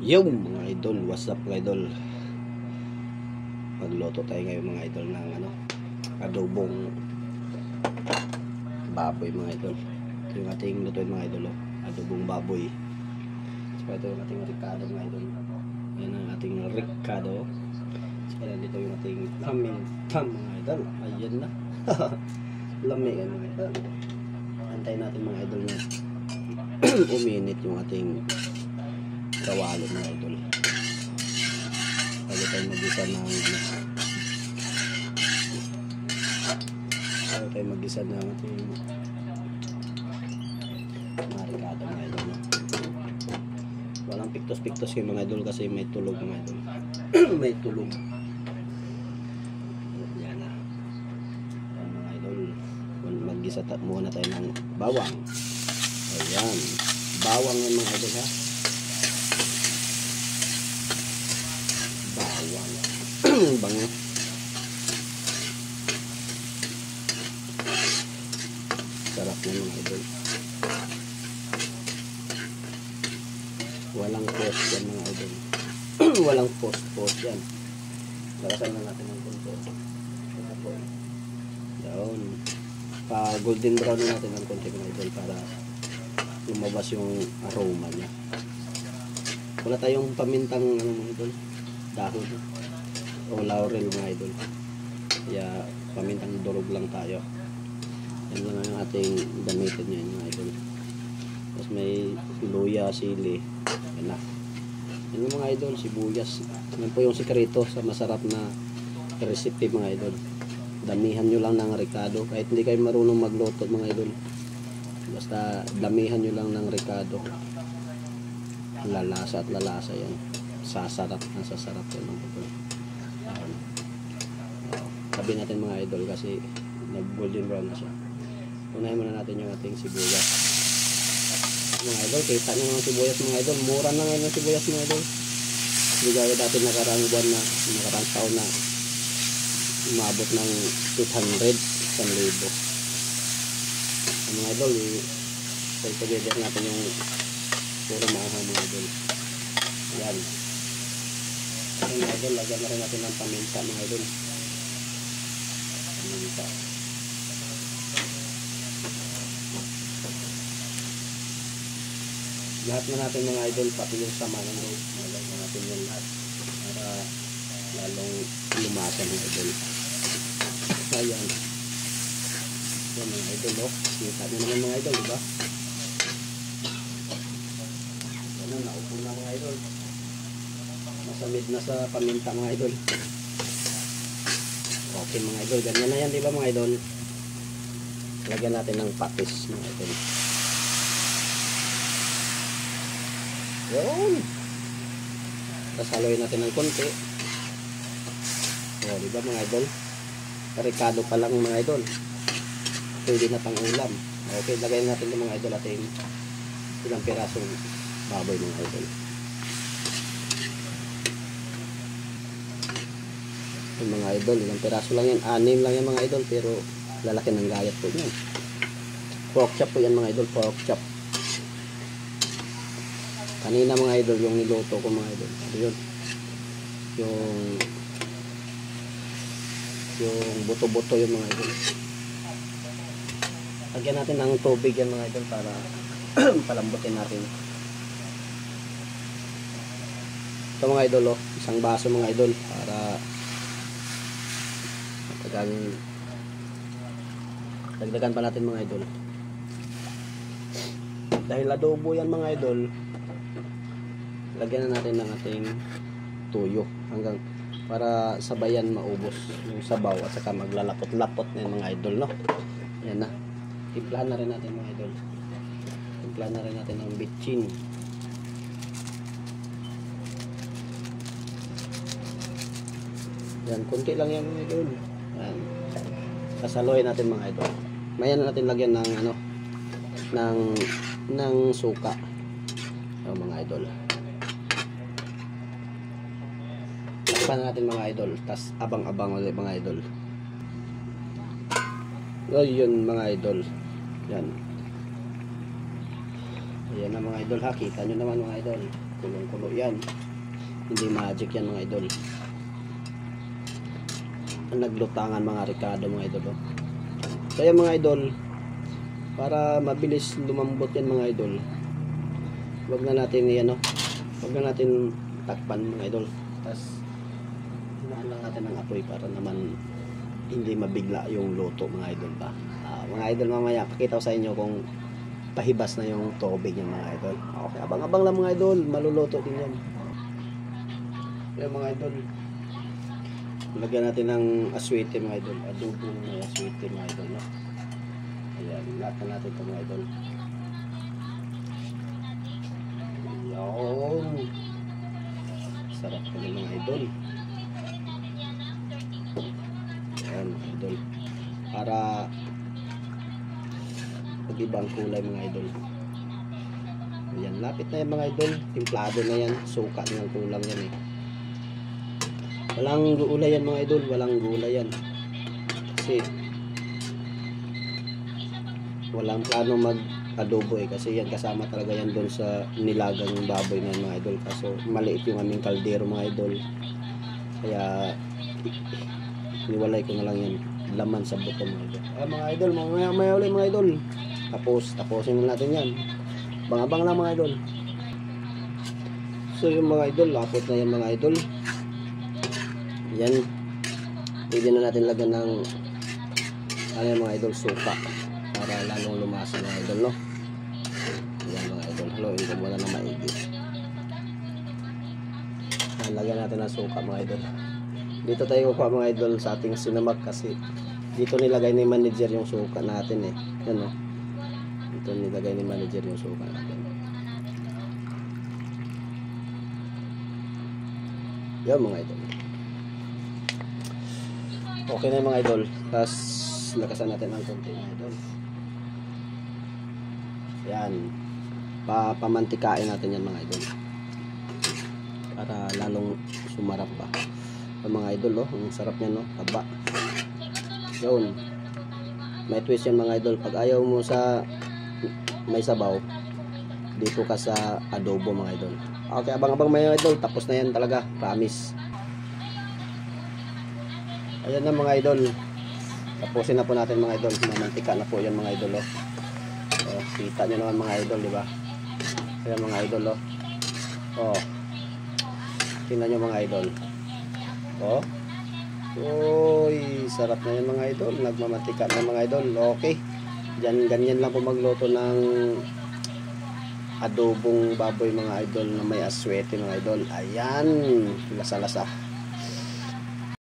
Yung mga idol, what's up mga idol? Magluto tayo ngayon mga idol ng adobong baboy mga idol. Ito yung ating lutuin mga idol, adobong baboy. So ito yung ating ricado mga idol. Yan ang ating ricado. So dito yung ating pamintam mga idol. Ayan na. Lami yan mga idol. Antayin natin mga idol na uminit yung ating kawali mga idol. Bago tayo mag-isa ng ating marikado mga idol. Walang piktos-piktos yung mga idol kasi may tulog mga idol. May tulog. Yan na. Yan mga idol. Mag-isa muna tayo ng bawang. Ayan. Bawang yan mga idol ha. Bawang. Bango. Sarap na mga idol. Walang post yan mga idol. Walang post yan. Lakasan na natin ng konti. Ito po. Down. Pa golden brown na natin ng konti mga idol para lumabas yung aroma niya. Wala tayong pamintang mga idol, dahon o laurel mga idol. Kaya pamintang durog lang tayo. Yan lang ang ating gamitin niya mga idol. Tapos may luya, sili. Yan na. Yan mga idol, sibuyas. Yan po yung sikreto sa masarap na recipe mga idol. Damihan nyo lang ng ricado. Kahit hindi kayo marunong magluto mga idol, basta damihan nyo lang ng ricado. Lalasa at lalasa yan. Sasarap na sasarap yan mga idol. Sabi natin mga idol kasi nag golden brown na siya. Unahin muna natin yung ating sibuyas mga idol. Kita nyo ng sibuyas mga idol, mura na ngayon ng sibuyas mga idol. Hindi gaya dati nakarang buwan na, nakarang taon na umabot ng 800, 1,000. Mga idol, i-together natin yung puro mahal mga idol. Yan. Mga idol, lagyan na rin natin ng paminta mga idol. Paminta. Lahat na natin mga idol, pati yung sama ng loob. Lagyan natin yung lahat para lalong lumasa mga idol. Ayan. Yan mga idol, kita nyo naman mga idol, diba? Yan, naupo na mga idol. Masamid na sa paminta mga idol. Okay mga idol, ganyan na yan diba mga idol? Lagyan natin ng patis mga idol. Yun. Tapos haluin natin ng konti. O diba mga idol? Ricado pa lang mga idol. Pwede na pang ulam. Okay, lagay natin yung mga idol ating ilang pirasong baboy mga idol. Yung mga idol, ilang piraso lang yan. 6 lang yan mga idol, pero lalaki ng gayat po yan. Pork chop po yan mga idol, pork chop. Kanina mga idol, yung niluto ko mga idol. Yun. Yung buto-buto yung mga idol. Lagyan natin ng tubig yan mga idol para palambutin natin. Ito mga idol, isang baso mga idol para dagdagan pa natin mga idol. Dahil adobo yan mga idol, lagyan na natin ng ating tuyo hanggang para sabayan maubos yung sabaw at saka maglalapot-lapot na yung mga idol, no? Yan na. Timplahan na rin natin mga idol. Timplahan na rin natin ng bitchin. Yan, kunti lang yan mga idol. Yan. Sasaluhin natin mga idol. Mayan na natin lagyan ng ng suka. O mga idol. Takpan na natin mga idol. Tas abang-abang ulit mga idol. O yun mga idol. Yan. Ayan na mga idol ha, kita nyo naman mga idol, kulong-kulo yan, hindi magic yan mga idol. Naglutangan mga Ricardo mga idol oh. Kaya mga idol, para mabilis lumambot yan mga idol, wag na natin yan oh, wag na natin takpan mga idol, tapos hinaan lang natin ang apoy para naman hindi mabigla yung luto mga idol ba. Mga idol, mamaya pakita ko sa inyo kung pahibas na yung tubig ng mga idol. Okay, abang-abang lang mga idol, maluluto din yan. Kaya mga idol, lagyan natin ng aswete mga idol, adobo ng aswete mga idol no? Ayan, lahat na natin ito mga idol. Ayan, sarap pa ng mga idol. Ayan mga idol, para pag-ibang kulay mga idol. Ayan, lapit na yan mga idol, timplado na yan, suka na yung kulang yan eh. Walang gulay yan mga idol, walang gulay yan, kasi walang plano mag adobo eh, kasi yan kasama talaga yan doon sa nilagang baboy na yan mga idol. Kaso maliit yung aming kaldero mga idol, kaya niwalay ko na lang yan, laman sa buto mga idol. Mga idol, mamaya ulit mga idol, tapusin natin yan, bang-abang lang mga idol. So yung mga idol, lapot na yan mga idol. Yan, pwede na natin lagyan ng ano yung mga idol, suka, para lalong lumasa mga idol no. Yan mga idol, haluin ko muna na maigi. Lagyan natin ng suka mga idol. Dito tayo kukuha mga idol sa ating sinamak, kasi dito nilagay ni manager yung suka natin eh. Yan no, dito nilagay ni manager yung suka natin. Yan mga idol, okay na mga idol. Tapos lakasan natin ng konti mga idol. Yan, papamantikain natin yan mga idol, para lalong sumarap pa mga idol oh. Ang sarap niyan no, taba. Yun, may twist yan mga idol. Pag ayaw mo sa may sabaw, dito ka sa adobo mga idol. Okay, abang-abang mga idol, tapos na yan talaga, promise. Ayan na mga idol, tapusin na po natin mga idol. Mamantika na po yan mga idol oh. Kita nyo naman mga idol, di ba? Ayan mga idol oh. Tingnan nyo mga idol oh. Uy, sarap na yan mga idol, nagmamantika na mga idol. Okay, ganyan lang po magluto ng adobong baboy mga idol na may aswete mga idol. Ayan, lasa-lasa.